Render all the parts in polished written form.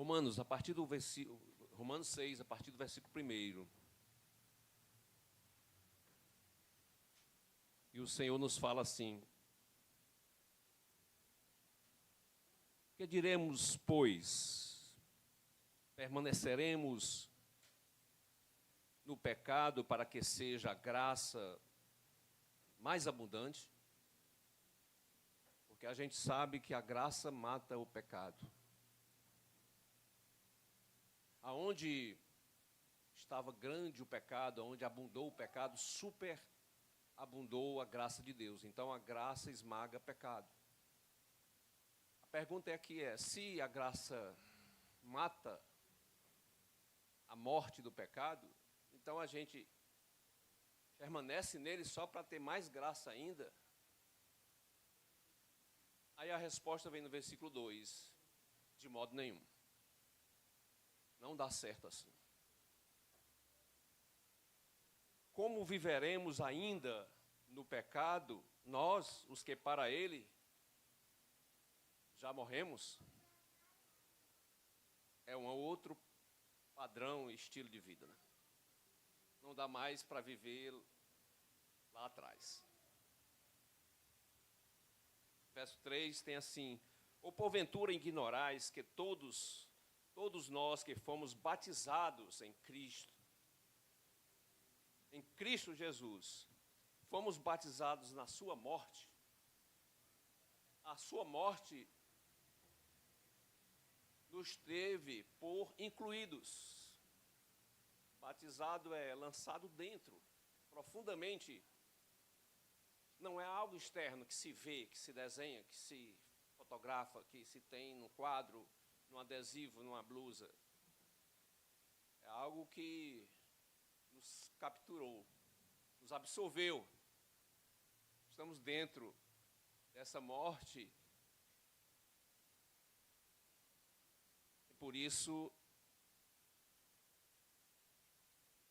Romanos, a partir do versículo, Romanos 6, a partir do versículo 1. E o Senhor nos fala assim: que diremos, pois? Permaneceremos no pecado para que seja a graça mais abundante? Porque a gente sabe que a graça mata o pecado. Aonde estava grande o pecado, onde abundou o pecado, superabundou a graça de Deus. Então a graça esmaga o pecado. A pergunta aqui é: se a graça mata a morte do pecado, então a gente permanece nele só para ter mais graça ainda? Aí a resposta vem no versículo 2: de modo nenhum. Não dá certo assim. Como viveremos ainda no pecado, nós, os que para ele já morremos? É um outro padrão e estilo de vida, né? Não dá mais para viver lá atrás. Verso 3 tem assim: ou porventura ignorais que todos nós que fomos batizados em Cristo Jesus, fomos batizados na sua morte. A sua morte nos teve por incluídos. Batizado é lançado dentro, profundamente. Não é algo externo que se vê, que se desenha, que se fotografa, que se tem num quadro, num adesivo, numa blusa. É algo que nos capturou, nos absorveu. Estamos dentro dessa morte. E por isso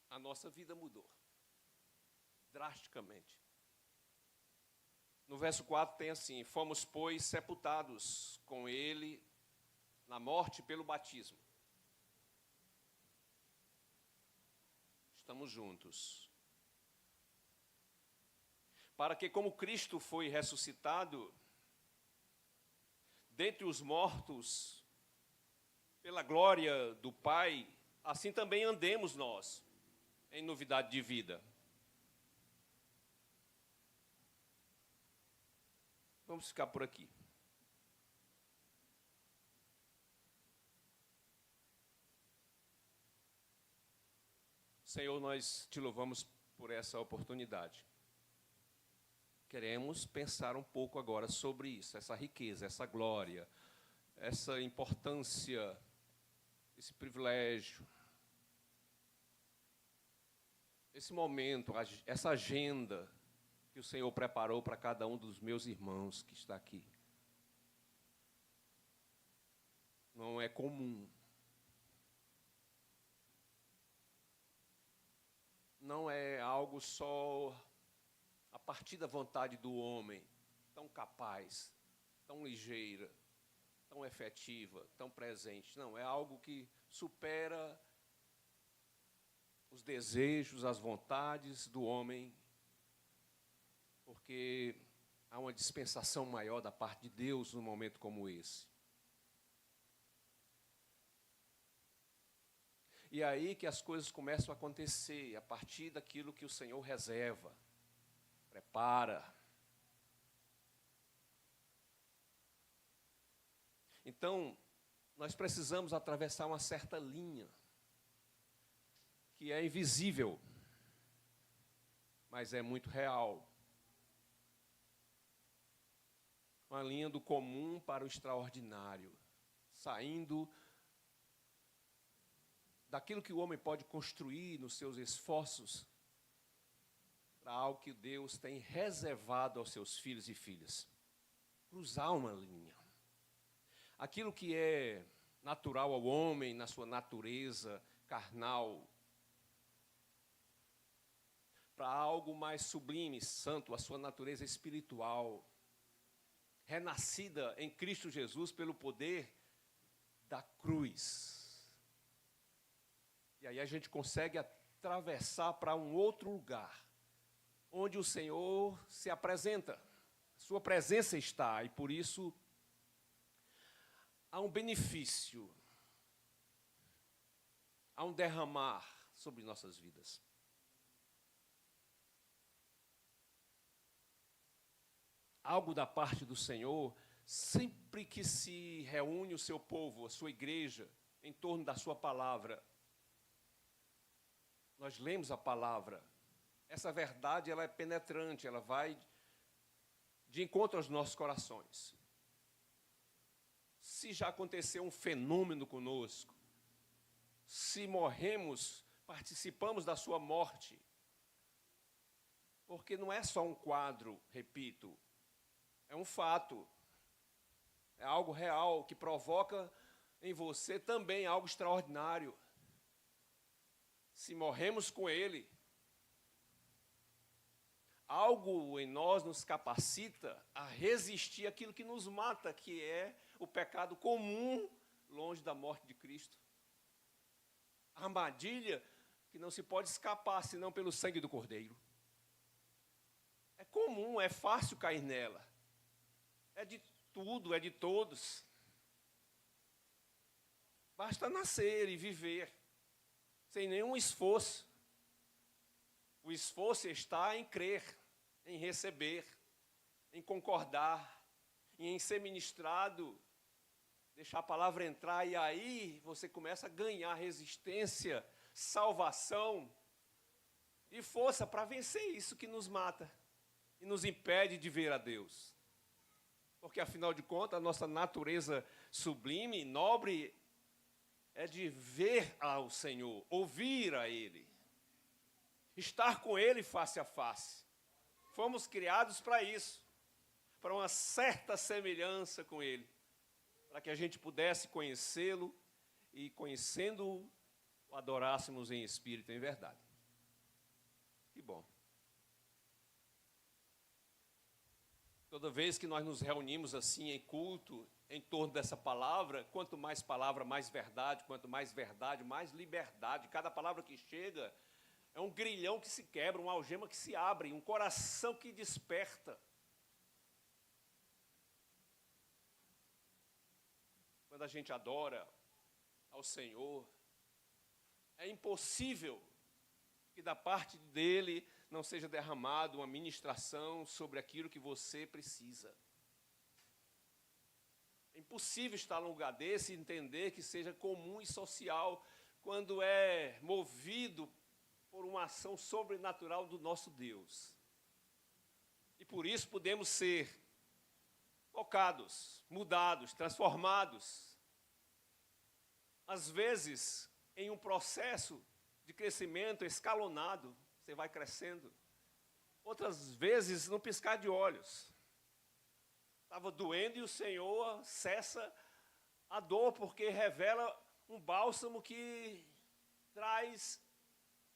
a nossa vida mudou drasticamente. No verso 4 tem assim: fomos, pois, sepultados com ele na morte pelo batismo. Estamos juntos. Para que, como Cristo foi ressuscitado dentre os mortos pela glória do Pai, assim também andemos nós em novidade de vida. Vamos ficar por aqui. Senhor, nós te louvamos por essa oportunidade. Queremos pensar um pouco agora sobre isso, essa riqueza, essa glória, essa importância, esse privilégio, esse momento, essa agenda que o Senhor preparou para cada um dos meus irmãos que está aqui. Não é comum. Não é algo só a partir da vontade do homem, tão capaz, tão ligeira, tão efetiva, tão presente. Não, é algo que supera os desejos, as vontades do homem, porque há uma dispensação maior da parte de Deus num momento como esse. E é aí que as coisas começam a acontecer, a partir daquilo que o Senhor reserva, prepara. Então, nós precisamos atravessar uma certa linha, que é invisível, mas é muito real. Uma linha do comum para o extraordinário, saindo daquilo que o homem pode construir nos seus esforços, para algo que Deus tem reservado aos seus filhos e filhas. Cruzar uma linha. Aquilo que é natural ao homem, na sua natureza carnal, para algo mais sublime, santo, a sua natureza espiritual, renascida em Cristo Jesus pelo poder da cruz. E aí a gente consegue atravessar para um outro lugar, onde o Senhor se apresenta. Sua presença está, e por isso há um benefício, há um derramar sobre nossas vidas. Algo da parte do Senhor, sempre que se reúne o seu povo, a sua igreja, em torno da sua palavra. Nós lemos a palavra. Essa verdade, ela é penetrante, ela vai de encontro aos nossos corações. Se já aconteceu um fenômeno conosco, se morremos, participamos da sua morte, porque não é só um quadro, repito, é um fato, é algo real que provoca em você também algo extraordinário. Se morremos com Ele, algo em nós nos capacita a resistir àquilo que nos mata, que é o pecado comum, longe da morte de Cristo. A armadilha que não se pode escapar, senão pelo sangue do Cordeiro. É comum, é fácil cair nela. É de tudo, é de todos. Basta nascer e viver, sem nenhum esforço. O esforço está em crer, em receber, em concordar, em ser ministrado, deixar a palavra entrar, e aí você começa a ganhar resistência, salvação e força para vencer isso que nos mata e nos impede de ver a Deus. Porque, afinal de contas, a nossa natureza sublime, nobre, é de ver ao Senhor, ouvir a Ele, estar com Ele face a face. Fomos criados para isso, para uma certa semelhança com Ele, para que a gente pudesse conhecê-lo e, conhecendo-o, o adorássemos em espírito e em verdade. Que bom. Toda vez que nós nos reunimos assim em culto, em torno dessa palavra, quanto mais palavra, mais verdade, quanto mais verdade, mais liberdade. Cada palavra que chega é um grilhão que se quebra, uma algema que se abre, um coração que desperta. Quando a gente adora ao Senhor, é impossível que da parte dele não seja derramado uma ministração sobre aquilo que você precisa. É impossível estar num lugar desse e entender que seja comum e social quando é movido por uma ação sobrenatural do nosso Deus. E por isso podemos ser tocados, mudados, transformados. Às vezes, em um processo de crescimento escalonado, você vai crescendo. Outras vezes, no piscar de olhos. Estava doendo e o Senhor cessa a dor, porque revela um bálsamo que traz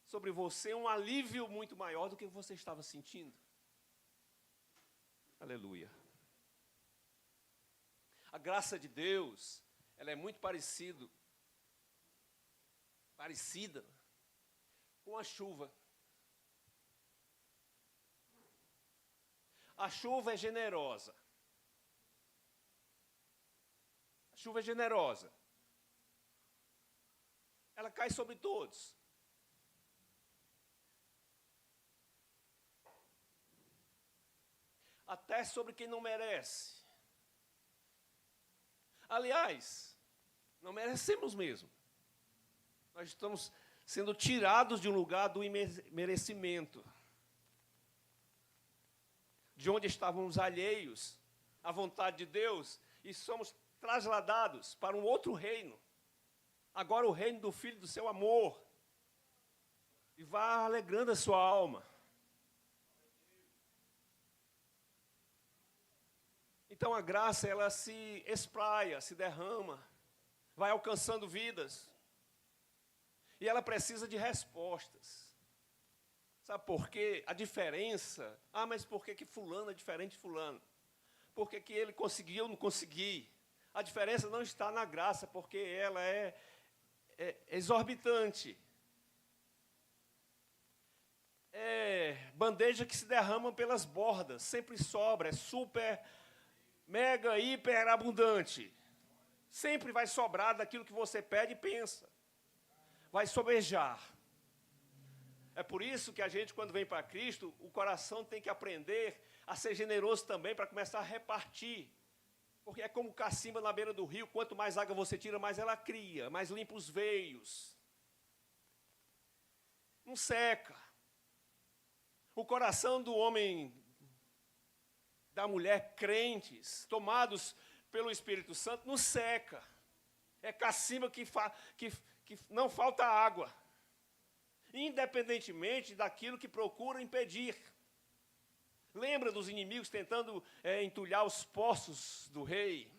sobre você um alívio muito maior do que você estava sentindo. Aleluia. A graça de Deus, ela é muito parecida com a chuva. A chuva é generosa. A chuva é generosa. Ela cai sobre todos. Até sobre quem não merece. Aliás, não merecemos mesmo. Nós estamos sendo tirados de um lugar do merecimento, de onde estávamos alheios à vontade de Deus, e somos trasladados para um outro reino, agora o reino do Filho do seu amor, e vá alegrando a sua alma. Então a graça, ela se espraia, se derrama, vai alcançando vidas, e ela precisa de respostas. Sabe por quê? A diferença, mas por que fulano é diferente de fulano? Por que ele conseguiu, eu não consegui? A diferença não está na graça, porque ela é exorbitante. É bandeja que se derrama pelas bordas, sempre sobra, é super, mega, hiper abundante. Sempre vai sobrar daquilo que você pede e pensa. Vai sobejar. É por isso que a gente, quando vem para Cristo, o coração tem que aprender a ser generoso também, para começar a repartir. Porque é como cacimba na beira do rio, quanto mais água você tira, mais ela cria, mais limpa os veios. Não seca. O coração do homem, da mulher crentes, tomados pelo Espírito Santo, não seca. É cacimba que não falta água. Independentemente daquilo que procura impedir. Lembra dos inimigos tentando entulhar os poços do rei?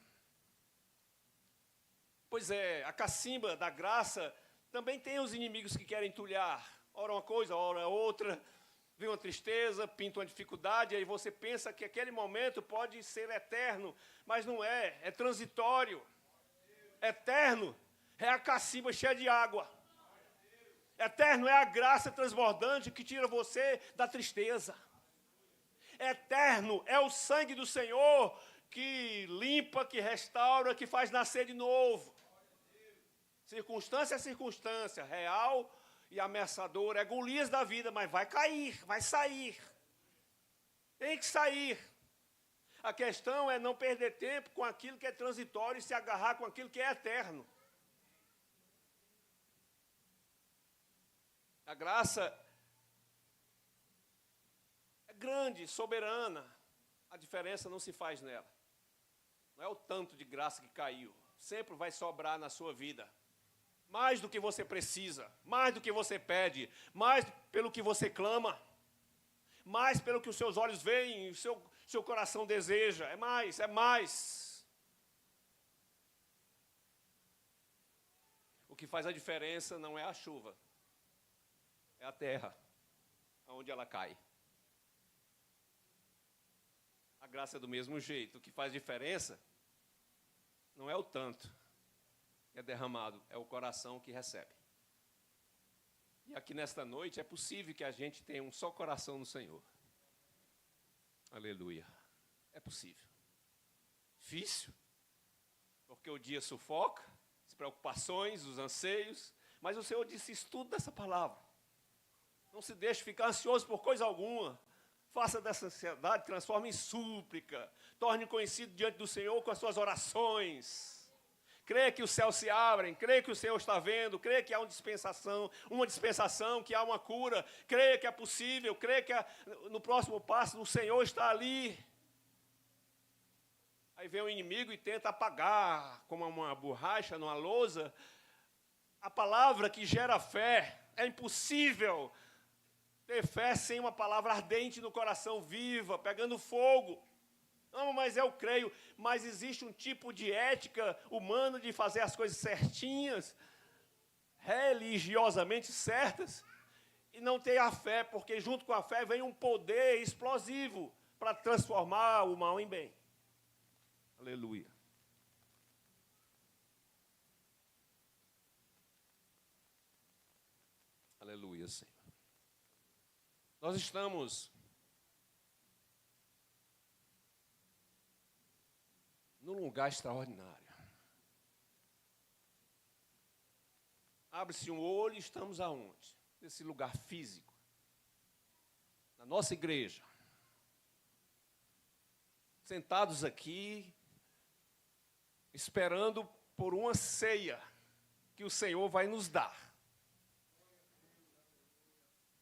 Pois é, a cacimba da graça também tem os inimigos que querem entulhar. Ora uma coisa, ora outra. Vem uma tristeza, pinta uma dificuldade, aí você pensa que aquele momento pode ser eterno, mas não é, é transitório. Eterno é a cacimba cheia de água. Eterno é a graça transbordante que tira você da tristeza. Eterno é o sangue do Senhor que limpa, que restaura, que faz nascer de novo. Circunstância é circunstância, real e ameaçadora, é Golias da vida, mas vai cair, vai sair. Tem que sair. A questão é não perder tempo com aquilo que é transitório e se agarrar com aquilo que é eterno. A graça é grande, soberana. A diferença não se faz nela. Não é o tanto de graça que caiu. Sempre vai sobrar na sua vida. Mais do que você precisa, mais do que você pede, mais pelo que você clama, mais pelo que os seus olhos veem, o seu coração deseja. É mais, é mais. O que faz a diferença não é a chuva, é a terra, aonde ela cai. A graça é do mesmo jeito. O que faz diferença não é o tanto que é derramado, é o coração que recebe. E aqui nesta noite é possível que a gente tenha um só coração no Senhor. Aleluia. É possível. Difícil, porque o dia sufoca, as preocupações, os anseios, mas o Senhor disse: estuda essa palavra. Não se deixe ficar ansioso por coisa alguma. Faça dessa ansiedade, transforme em súplica. Torne conhecido diante do Senhor com as suas orações. Crê que os céus se abrem, crê que o Senhor está vendo, crê que há uma dispensação, que há uma cura, crê que é possível, crê que no próximo passo o Senhor está ali. Aí vem o inimigo e tenta apagar, como uma borracha numa lousa, a palavra que gera fé. É impossível ter fé sem uma palavra ardente no coração, viva, pegando fogo. Não, mas eu creio, mas existe um tipo de ética humana de fazer as coisas certinhas, religiosamente certas, e não ter a fé, porque junto com a fé vem um poder explosivo para transformar o mal em bem. Aleluia. Aleluia, Senhor. Nós estamos num lugar extraordinário. Abre-se um olho e estamos aonde? Nesse lugar físico. Na nossa igreja. Sentados aqui, esperando por uma ceia que o Senhor vai nos dar.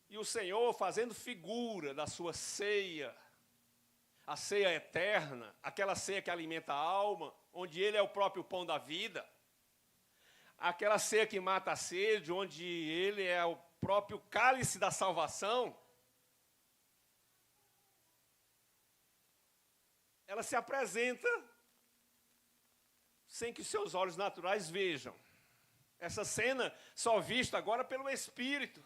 E o Senhor fazendo figura da sua ceia, a ceia eterna, aquela ceia que alimenta a alma, onde Ele é o próprio pão da vida, aquela ceia que mata a sede, onde Ele é o próprio cálice da salvação, ela se apresenta sem que seus olhos naturais vejam. Essa cena só vista agora pelo Espírito.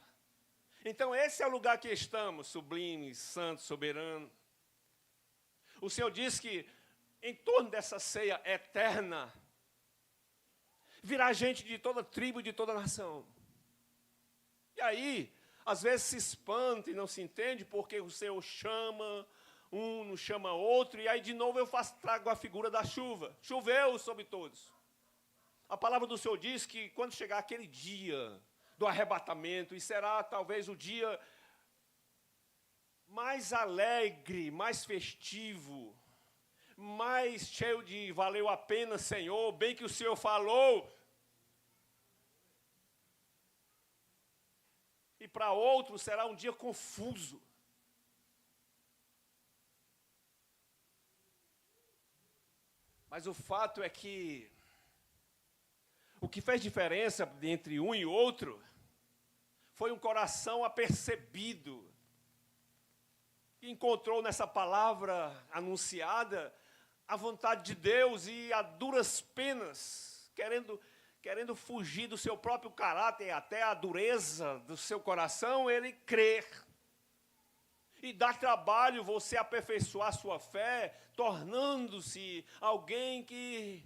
Então esse é o lugar que estamos, sublime, santo, soberano. O Senhor diz que em torno dessa ceia eterna, virá gente de toda tribo, de toda nação. E aí, às vezes se espanta e não se entende, porque o Senhor chama um, não chama outro, e aí de novo trago a figura da chuva. Choveu sobre todos. A palavra do Senhor diz que quando chegar aquele dia do arrebatamento, e será talvez o dia mais alegre, mais festivo, mais cheio de valeu a pena, Senhor, bem que o Senhor falou. E para outros será um dia confuso. Mas o fato é que o que fez diferença entre um e outro foi um coração apercebido, que encontrou nessa palavra anunciada a vontade de Deus e a duras penas, querendo fugir do seu próprio caráter, até a dureza do seu coração, ele crer. E dá trabalho você aperfeiçoar sua fé, tornando-se alguém que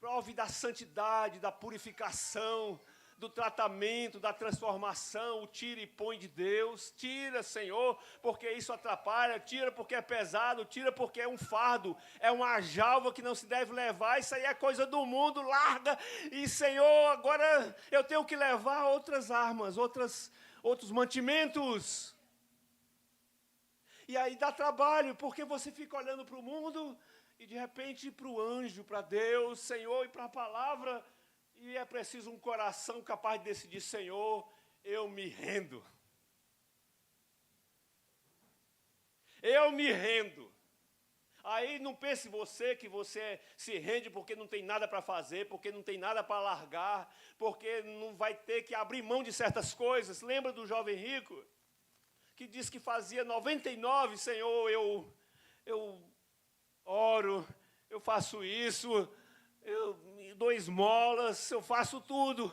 prove da santidade, da purificação, do tratamento, da transformação, o tira e põe de Deus. Tira, Senhor, porque isso atrapalha, tira porque é pesado, tira porque é um fardo, é uma aljava que não se deve levar, isso aí é coisa do mundo, larga. E, Senhor, agora eu tenho que levar outras armas, outros mantimentos. E aí dá trabalho, porque você fica olhando para o mundo e de repente para o anjo, para Deus, Senhor, e para a palavra. E é preciso um coração capaz de decidir, Senhor, eu me rendo. Eu me rendo. Aí não pense você que você se rende porque não tem nada para fazer, porque não tem nada para largar, porque não vai ter que abrir mão de certas coisas. Lembra do jovem rico? Que diz que fazia 99, Senhor, eu oro, eu faço isso, eu dou esmolas, eu faço tudo.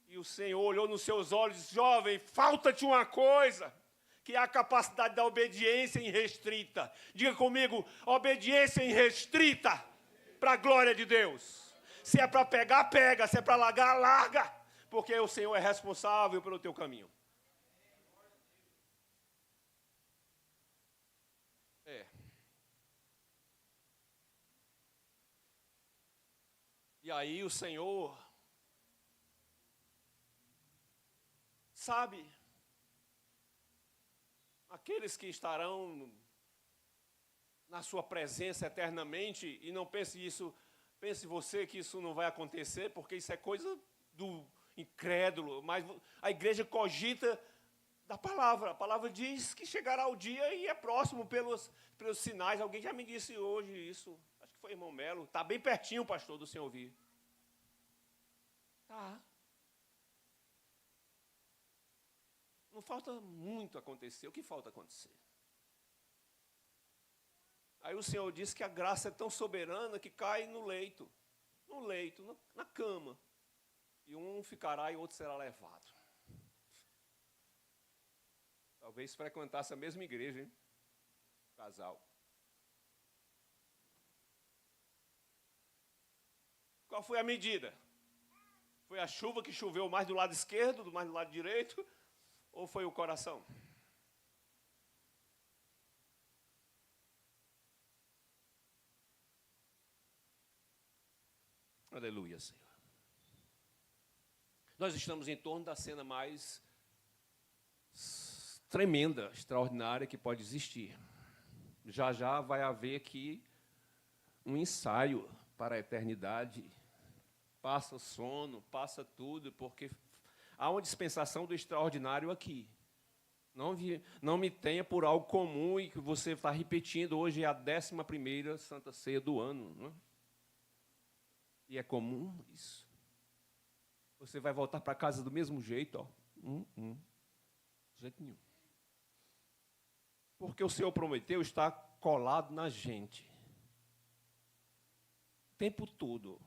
E o Senhor olhou nos seus olhos e disse, jovem, falta-te uma coisa, que é a capacidade da obediência irrestrita. Diga comigo, obediência irrestrita para a glória de Deus. Se é para pegar, pega, se é para largar, larga, porque o Senhor é responsável pelo teu caminho. E aí o Senhor, sabe, aqueles que estarão na sua presença eternamente, e não pense você que isso não vai acontecer, porque isso é coisa do incrédulo, mas a igreja cogita da palavra. A palavra diz que chegará o dia e é próximo pelos sinais. Alguém já me disse hoje isso. Acho que foi irmão Melo. Está bem pertinho, pastor, do senhor ouvir. Tá. Não falta muito acontecer. O que falta acontecer? Aí o Senhor diz que a graça é tão soberana que cai no leito, na cama. E um ficará e outro será levado. Talvez frequentasse a mesma igreja, hein? Casal. Qual foi a medida? Foi a chuva que choveu mais do lado esquerdo, mais do lado direito? Ou foi o coração? Aleluia, Senhor. Nós estamos em torno da cena mais tremenda, extraordinária que pode existir. Já já vai haver aqui um ensaio para a eternidade. Passa sono, passa tudo, porque há uma dispensação do extraordinário aqui. Não me tenha por algo comum e que você está repetindo. Hoje é a 11ª Santa Ceia do ano. Não é? E é comum isso. Você vai voltar para casa do mesmo jeito, ó. De jeito nenhum. Porque o Senhor prometeu estar colado na gente. O tempo todo.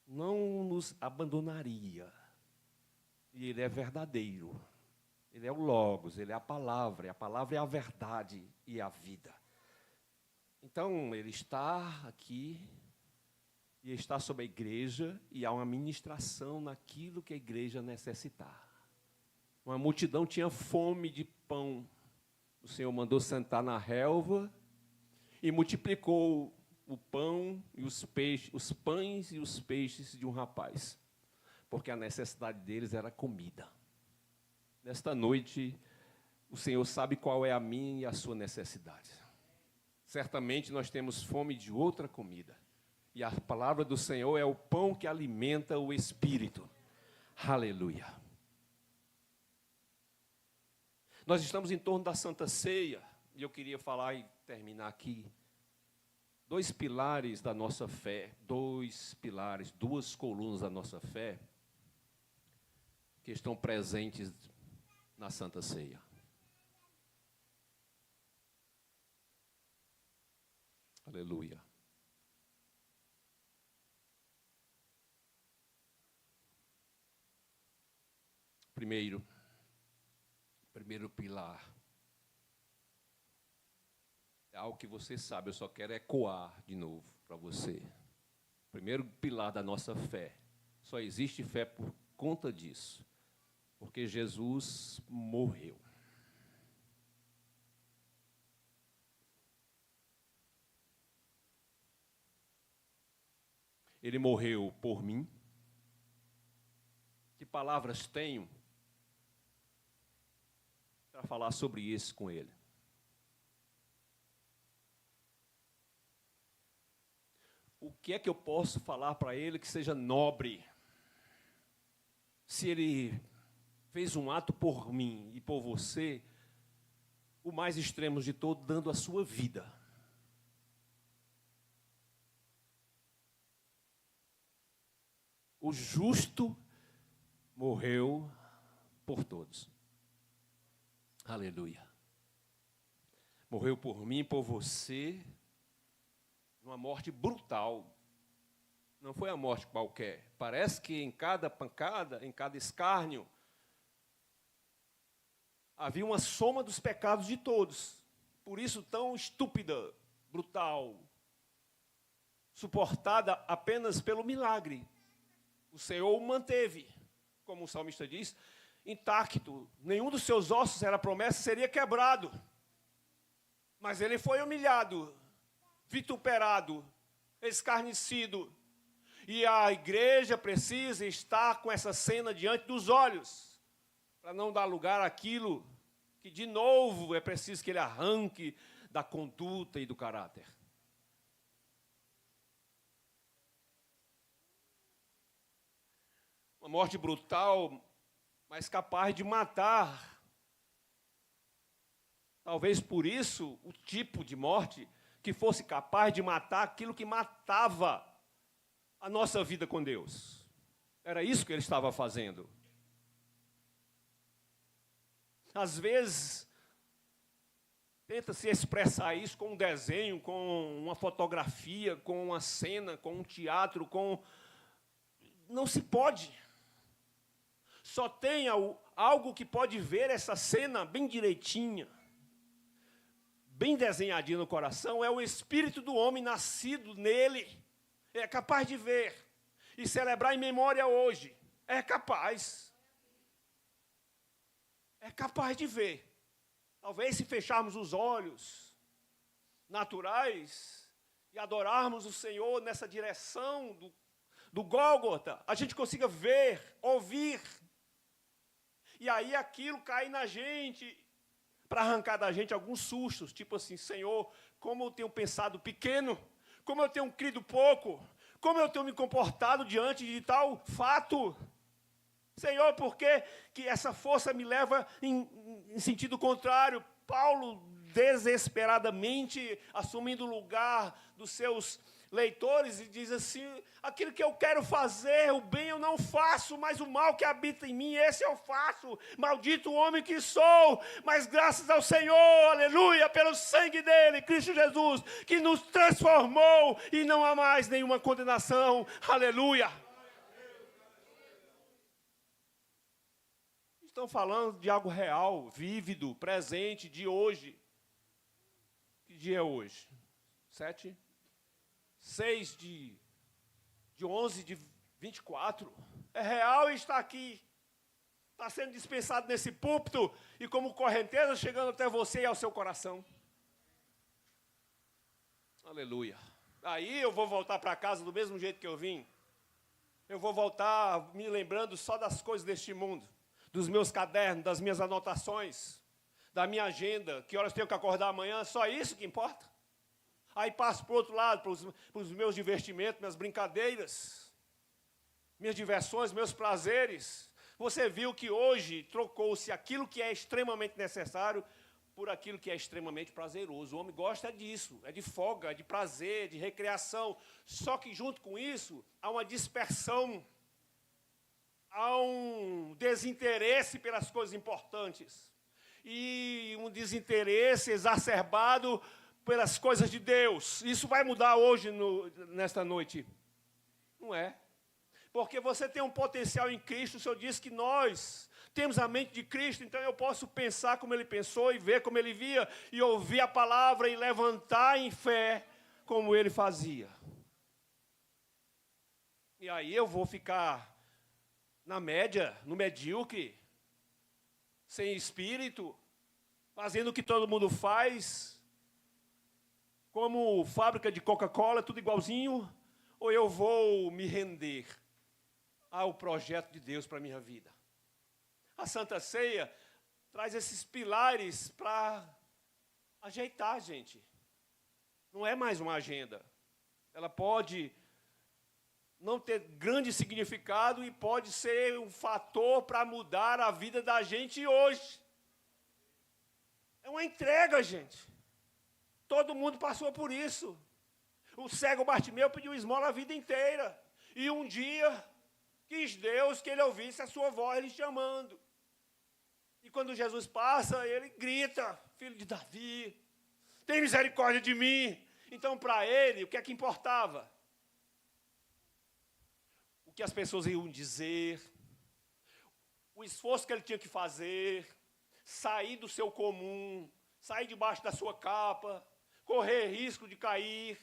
Não nos abandonaria. E Ele é verdadeiro. Ele é o Logos, Ele é a palavra é a verdade e a vida. Então, ele está aqui e está sobre a igreja e há uma ministração naquilo que a igreja necessitar. Uma multidão tinha fome de pão. O Senhor mandou sentar na relva e multiplicou o pão e os peixes, os pães e os peixes de um rapaz, porque a necessidade deles era comida. Nesta noite, o Senhor sabe qual é a minha e a sua necessidade. Certamente nós temos fome de outra comida. E a palavra do Senhor é o pão que alimenta o espírito. Aleluia. Nós estamos em torno da Santa Ceia, e eu queria falar e terminar aqui. 2 pilares da nossa fé, 2 pilares, 2 colunas da nossa fé, que estão presentes na Santa Ceia. Aleluia. Primeiro pilar é algo que você sabe, eu só quero ecoar de novo para você. Primeiro pilar da nossa fé. Só existe fé por conta disso, porque Jesus morreu. Ele morreu por mim. Que palavras tenho para falar sobre isso com ele? O que é que eu posso falar para ele que seja nobre? Se ele fez um ato por mim e por você, o mais extremo de todo, dando a sua vida. O justo morreu por todos. Aleluia. Morreu por mim, por você, numa morte brutal. Não foi a morte qualquer. Parece que em cada pancada, em cada escárnio, havia uma soma dos pecados de todos. Por isso tão estúpida, brutal, suportada apenas pelo milagre. O Senhor o manteve, como o salmista diz, intacto. Nenhum dos seus ossos, era promessa, seria quebrado. Mas ele foi humilhado, vituperado, escarnecido. E a igreja precisa estar com essa cena diante dos olhos, para não dar lugar àquilo que, de novo, é preciso que ele arranque da conduta e do caráter. Uma morte brutal, mas capaz de matar. Talvez por isso, o tipo de morte que fosse capaz de matar aquilo que matava a nossa vida com Deus. Era isso que ele estava fazendo. Às vezes, tenta-se expressar isso com um desenho, com uma fotografia, com uma cena, com um teatro, com... Não se pode. Só tem algo que pode ver essa cena bem direitinha, bem desenhadinha no coração, é o espírito do homem nascido nele. É capaz de ver e celebrar em memória hoje. É capaz. É capaz de ver. Talvez se fecharmos os olhos naturais e adorarmos o Senhor nessa direção do Gólgota, a gente consiga ver, ouvir. E aí aquilo cai na gente, para arrancar da gente alguns sustos, tipo assim, Senhor, como eu tenho pensado pequeno, como eu tenho crido pouco, como eu tenho me comportado diante de tal fato. Senhor, por que essa força me leva em sentido contrário? Paulo, desesperadamente, assumindo o lugar dos seus leitores, e diz assim, aquilo que eu quero fazer, o bem eu não faço, mas o mal que habita em mim, esse eu faço. Maldito o homem que sou, mas graças ao Senhor, aleluia, pelo sangue dele, Cristo Jesus, que nos transformou, e não há mais nenhuma condenação, aleluia. Estão falando de algo real, vívido, presente, de hoje. Que dia é hoje? 7, 6 de 11 de 24. É real e está aqui. Está sendo dispensado nesse púlpito e como correnteza chegando até você e ao seu coração. Aleluia. Aí eu vou voltar para casa do mesmo jeito que eu vim. Eu vou voltar me lembrando só das coisas deste mundo, dos meus cadernos, das minhas anotações, da minha agenda, que horas tenho que acordar amanhã, só isso que importa. Aí passo para o outro lado, para os meus divertimentos, minhas brincadeiras, minhas diversões, meus prazeres. Você viu que hoje trocou-se aquilo que é extremamente necessário por aquilo que é extremamente prazeroso. O homem gosta disso, é de folga, é de prazer, de recreação. Só que junto com isso, há uma dispersão, há um desinteresse pelas coisas importantes. E um desinteresse exacerbado pelas coisas de Deus. Isso vai mudar hoje, nesta noite? Não é. Porque você tem um potencial em Cristo. O Senhor diz que nós temos a mente de Cristo, então eu posso pensar como Ele pensou e ver como Ele via, e ouvir a palavra e levantar em fé como Ele fazia. E aí eu vou ficar na média, no medíocre, sem espírito, fazendo o que todo mundo faz, como fábrica de Coca-Cola, tudo igualzinho, ou eu vou me render ao projeto de Deus para a minha vida? A Santa Ceia traz esses pilares para ajeitar a gente. Não é mais uma agenda. Ela pode não ter grande significado e pode ser um fator para mudar a vida da gente hoje. É uma entrega, gente. Todo mundo passou por isso. O cego Bartimeu pediu esmola a vida inteira. E um dia quis Deus que ele ouvisse a sua voz lhe chamando. E quando Jesus passa, ele grita: filho de Davi, tem misericórdia de mim. Então, para ele, o que é que importava? O que as pessoas iam dizer, o esforço que ele tinha que fazer, sair do seu comum, sair debaixo da sua capa, correr risco de cair.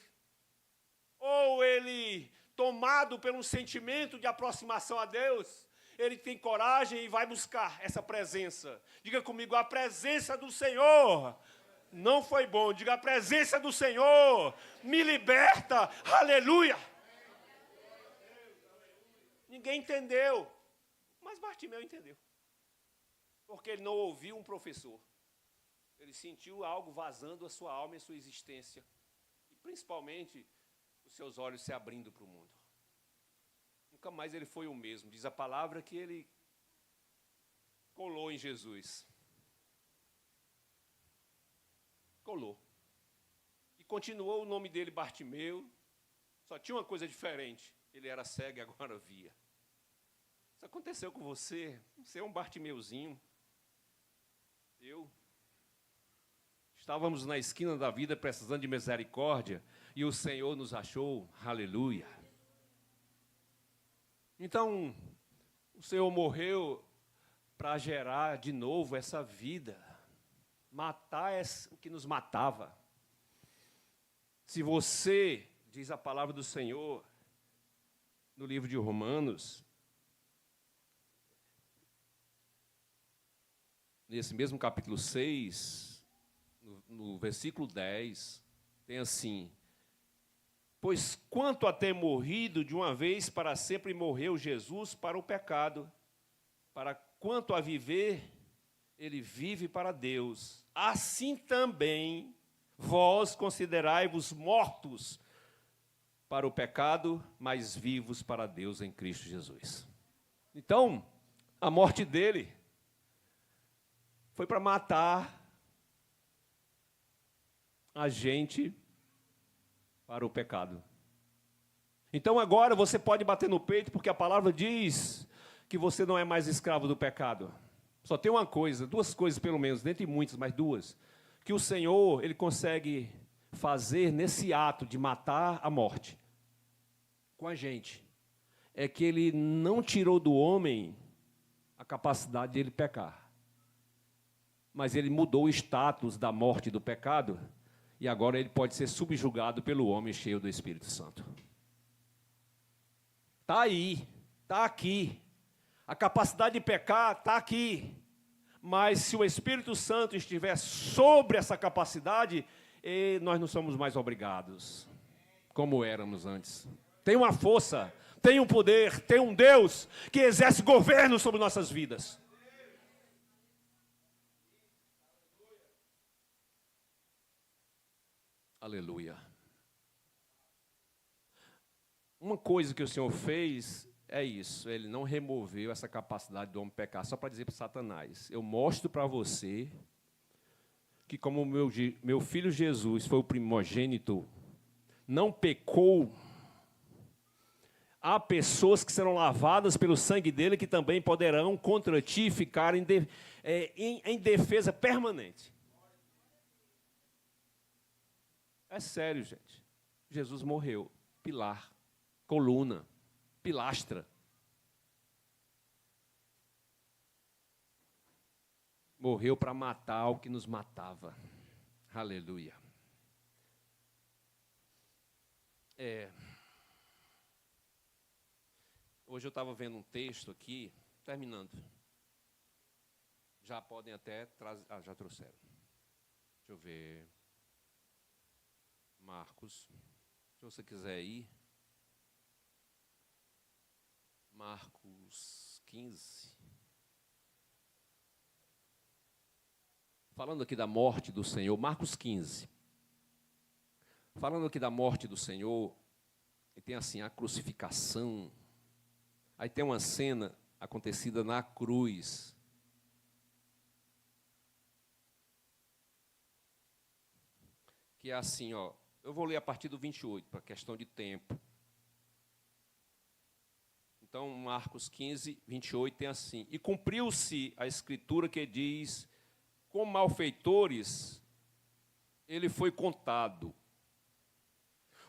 Ou ele, tomado por um sentimento de aproximação a Deus, ele tem coragem e vai buscar essa presença. Diga comigo: a presença do Senhor não foi bom. Diga: a presença do Senhor me liberta. Aleluia! Ninguém entendeu, mas Bartimeu entendeu. Porque ele não ouviu um professor. Ele sentiu algo vazando a sua alma e a sua existência. E principalmente os seus olhos se abrindo para o mundo. Nunca mais ele foi o mesmo. Diz a palavra que ele colou em Jesus. Colou. E continuou o nome dele Bartimeu. Só tinha uma coisa diferente. Ele era cego e agora via. Isso aconteceu com você. Você é um Bartimeuzinho. Estávamos na esquina da vida precisando de misericórdia e o Senhor nos achou. Aleluia. Então, o Senhor morreu para gerar de novo essa vida, matar o que nos matava. Se você, diz a palavra do Senhor, no livro de Romanos, nesse mesmo capítulo 6, no versículo 10, tem assim: pois quanto a ter morrido de uma vez para sempre morreu Jesus para o pecado, para quanto a viver, ele vive para Deus. Assim também vós considerai-vos mortos para o pecado, mas vivos para Deus em Cristo Jesus. Então, a morte dele foi para matar a gente para o pecado. Então agora você pode bater no peito, porque a palavra diz que você não é mais escravo do pecado. Só tem uma coisa, duas coisas pelo menos, dentre muitas, mas duas, que o Senhor, Ele consegue fazer nesse ato de matar a morte com a gente. É que Ele não tirou do homem a capacidade de ele pecar. Mas Ele mudou o status da morte e do pecado E agora ele pode ser subjugado pelo homem cheio do Espírito Santo. Está aí, está aqui. A capacidade de pecar está aqui. Mas se o Espírito Santo estiver sobre essa capacidade, nós não somos mais obrigados, como éramos antes. Tem uma força, tem um poder, tem um Deus que exerce governo sobre nossas vidas. Aleluia. Uma coisa que o Senhor fez é isso, ele não removeu essa capacidade do homem pecar, só para dizer para Satanás, eu mostro para você que como meu filho Jesus foi o primogênito, não pecou, há pessoas que serão lavadas pelo sangue dele que também poderão contra ti ficar em defesa permanente. É sério, gente. Jesus morreu, pilar, coluna, pilastra. Morreu para matar o que nos matava. Aleluia. Hoje eu estava vendo um texto aqui, terminando. Já podem até trazer. Já trouxeram. Deixa eu ver. Marcos. Se você quiser ir. Marcos 15. Falando aqui da morte do Senhor, Marcos 15. Falando aqui da morte do Senhor, e tem assim a crucificação. Aí tem uma cena acontecida na cruz. Que é assim, ó. Eu vou ler a partir do 28, para questão de tempo. Então, Marcos 15, 28 tem assim. E cumpriu-se a escritura que diz, com malfeitores ele foi contado.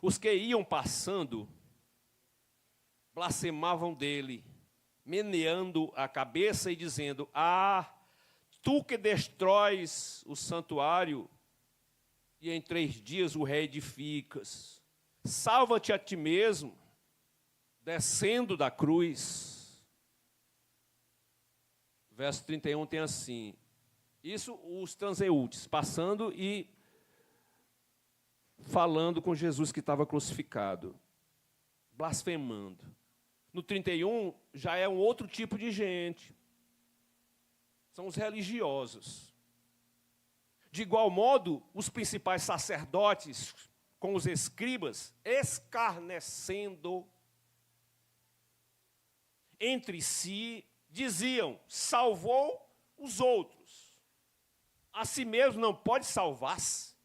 Os que iam passando blasfemavam dele, meneando a cabeça e dizendo, tu que destróis o santuário e em 3 dias o reedificas, salva-te a ti mesmo, descendo da cruz. Verso 31 tem assim, isso os transeúntes, passando e falando com Jesus que estava crucificado, blasfemando. No 31 já é um outro tipo de gente, são os religiosos. De igual modo, os principais sacerdotes com os escribas, escarnecendo entre si, diziam, salvou os outros, a si mesmo não pode salvar-se.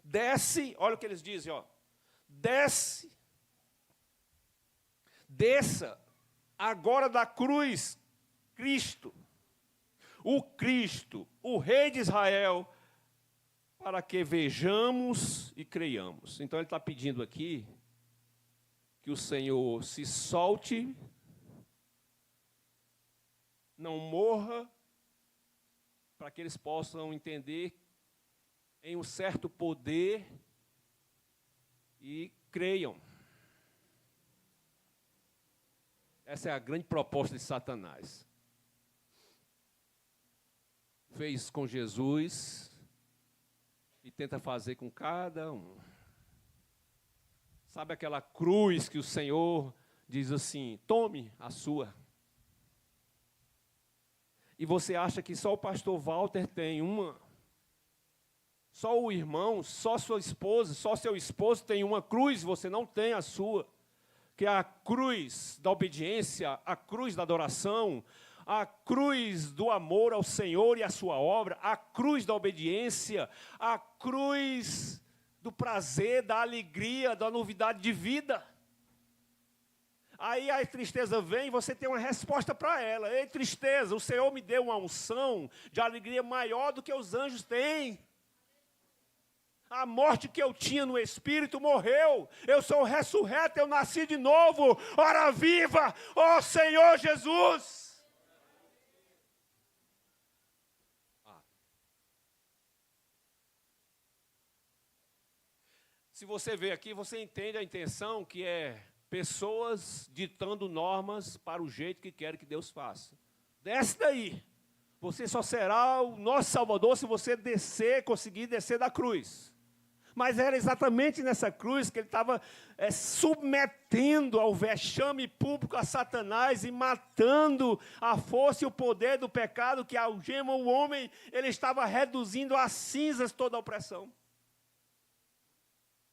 Desce, olha o que eles dizem, ó, desça agora da cruz, Cristo, o Rei de Israel, para que vejamos e creiamos. Então ele está pedindo aqui que o Senhor se solte, não morra, para que eles possam entender em um certo poder e creiam. Essa é a grande proposta de Satanás. Fez com Jesus e tenta fazer com cada um. Sabe aquela cruz que o Senhor diz assim, tome a sua. E você acha que só o pastor Walter tem uma? Só o irmão, só sua esposa, só seu esposo tem uma cruz, você não tem a sua. Que é a cruz da obediência, a cruz da adoração, a cruz do amor ao Senhor e à sua obra, a cruz da obediência, a cruz do prazer, da alegria, da novidade de vida. Aí a tristeza vem e você tem uma resposta para ela. Ei, tristeza, o Senhor me deu uma unção de alegria maior do que os anjos têm. A morte que eu tinha no Espírito morreu. Eu sou ressurreto, eu nasci de novo. Ora viva, ó Senhor Jesus. Se você vê aqui, você entende a intenção que é pessoas ditando normas para o jeito que querem que Deus faça. Desce daí. Você só será o nosso Salvador se você conseguir descer da cruz. Mas era exatamente nessa cruz que ele estava submetendo ao vexame público a Satanás e matando a força e o poder do pecado que algema o homem. Ele estava reduzindo a cinzas toda a opressão.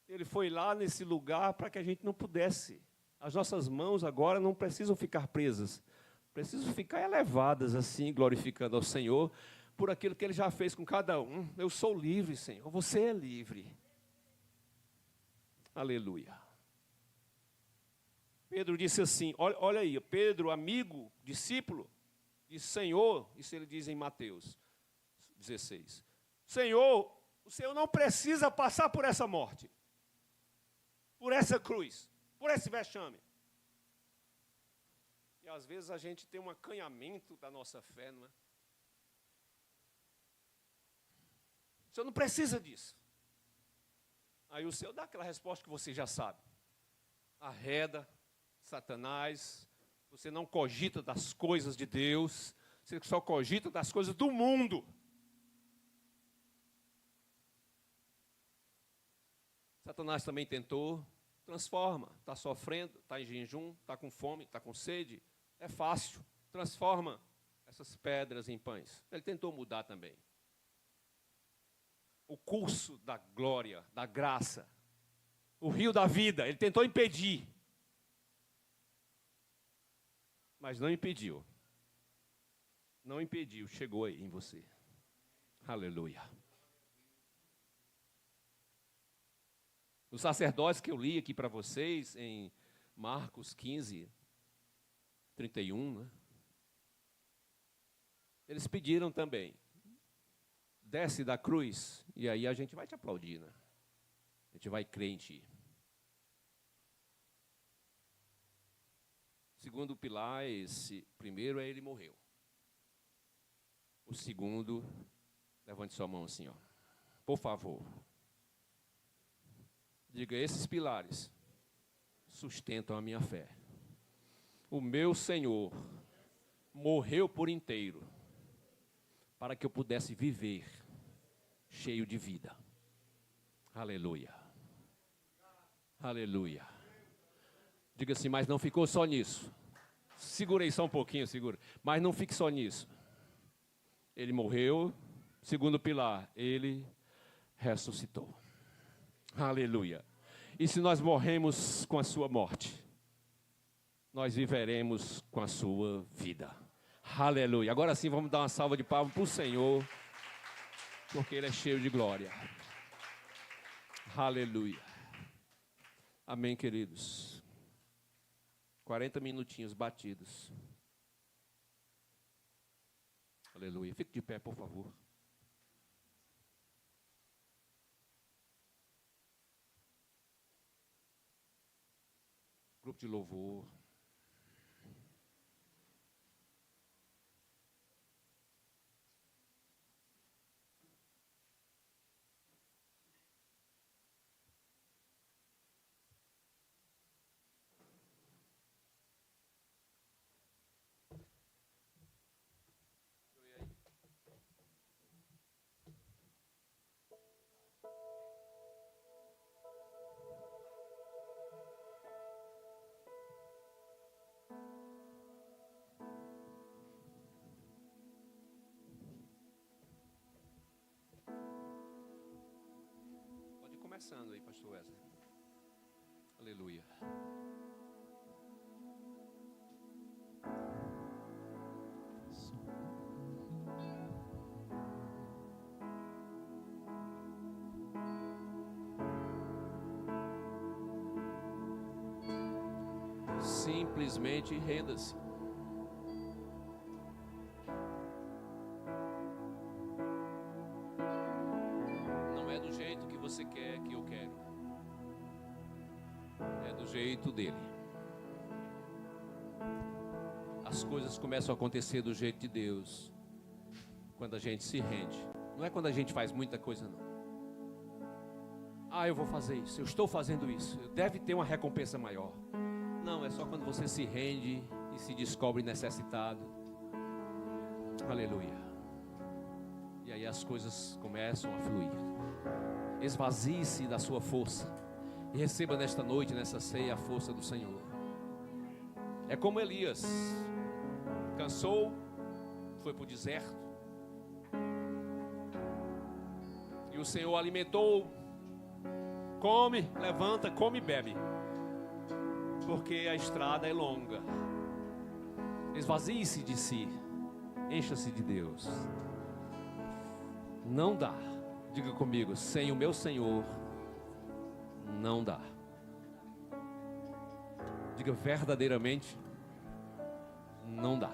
Ele foi lá nesse lugar para que a gente não pudesse. As nossas mãos agora não precisam ficar presas. Precisam ficar elevadas assim, glorificando ao Senhor por aquilo que Ele já fez com cada um. Eu sou livre, Senhor. Você é livre. Aleluia. Pedro disse assim, olha aí, Pedro, amigo, discípulo, disse, Senhor, isso ele diz em Mateus 16, Senhor, o Senhor não precisa passar por essa morte, por essa cruz, por esse vexame. E às vezes a gente tem um acanhamento da nossa fé, não é? O Senhor não precisa disso. Aí o Senhor dá aquela resposta que você já sabe. Arreda, Satanás, você não cogita das coisas de Deus, você só cogita das coisas do mundo. Satanás também tentou, transforma, está sofrendo, está em jejum, está com fome, está com sede, é fácil, transforma essas pedras em pães. Ele tentou mudar também o curso da glória, da graça, o rio da vida, ele tentou impedir, mas não impediu, chegou aí em você, aleluia. Os sacerdotes que eu li aqui para vocês, em Marcos 15, 31, né? Eles pediram também, desce da cruz, e aí a gente vai te aplaudir, né? A gente vai crer em ti. O segundo pilar é esse. Primeiro é ele morreu. O segundo, levante sua mão assim, ó. Por favor. Diga, esses pilares sustentam a minha fé. O meu Senhor morreu por inteiro para que eu pudesse viver cheio de vida. Aleluia. Aleluia. Diga assim, mas não ficou só nisso. Segura aí só um pouquinho, segura. Mas não fique só nisso. Ele morreu. Segundo pilar, ele ressuscitou. Aleluia. E se nós morremos com a sua morte, nós viveremos com a sua vida. Aleluia. Agora sim, vamos dar uma salva de palmas para o Senhor, porque Ele é cheio de glória. Aleluia. Amém, queridos. 40 minutinhos batidos. Aleluia. Fique de pé, por favor. Grupo de louvor. Começando aí, pastor Wesley. Aleluia. Simplesmente renda-se. Você quer que eu quero. É do jeito dele. As coisas começam a acontecer do jeito de Deus quando a gente se rende. Não é quando a gente faz muita coisa, não. eu vou fazer isso, eu estou fazendo isso, deve ter uma recompensa maior. Não, é só quando você se rende e se descobre necessitado. Aleluia. E aí as coisas começam a fluir. Esvazie-se da sua força e receba nesta noite, nessa ceia, a força do Senhor. É como Elias, cansou, foi para o deserto, e o Senhor alimentou. Come, levanta, come e bebe, porque a estrada é longa. Esvazie-se de si, encha-se de Deus. Não dá, diga comigo, sem o meu Senhor não dá. Diga verdadeiramente, não dá.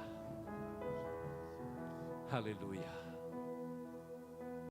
Aleluia.